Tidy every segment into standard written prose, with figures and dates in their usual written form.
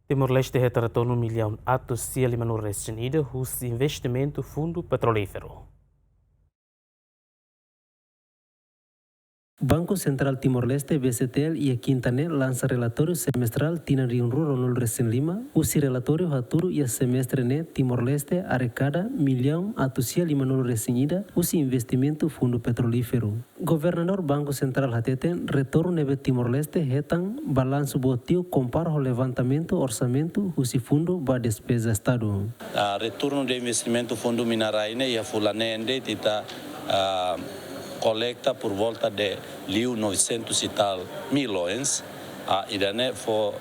Timor-Leste retratou no milhão atos se eliminou restringido os investimento fundo petrolífero. Banco Central Timor-Leste, BCTL e a Quintané lança relatório semestral tina riunru no recém Lima. Usi relatório haturu e a semestre ne Timor-Leste arrecada milhão atusia lima no recém usi investimento fundo petrolífero. Governador Banco Central hateten retorno nebe Timor-Leste hetan balanço botiu compara o levantamento orçamento usi fundo ba despesa estado. Retorno de investimento fundo mineraine e a fulanende tita coleta por volta de 900 e tal milhões. E daí foi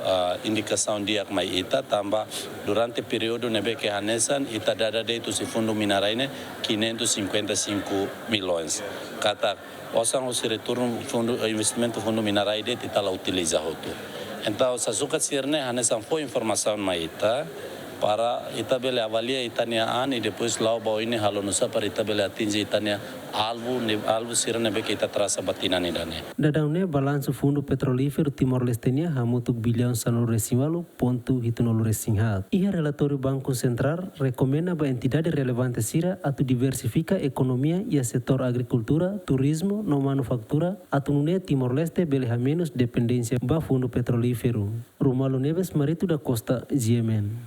indicação de Akmai Ita, também durante o período nebe que hanesan Ita dada de tu si fundo mineraine 555 milhões. Kata osang o si retorno fundo investimento fundo mineraine Ita la utiliza hotu. Então sa suka sirne hanesan foi informação mai Ita para Ita bele avalia Itania e depois lá o bau ini halonusa para Ita bele atinge Itania alvo sirne be que Ita traça batina ni dane. Dadaune balanço fundo petrolífero Timor-Leste hamutuk bilhão sano resimalu ponto hitunolo resinghat. Ia relatório Banco Central recomenda ba entidade relevante sira atu diversifica economia e setor agricultura, turismo, no manufactura, atu nune Timor-Leste bele menos dependência ba fundo petrolífero. Rumalo Neves Marito da Costa, Yemen.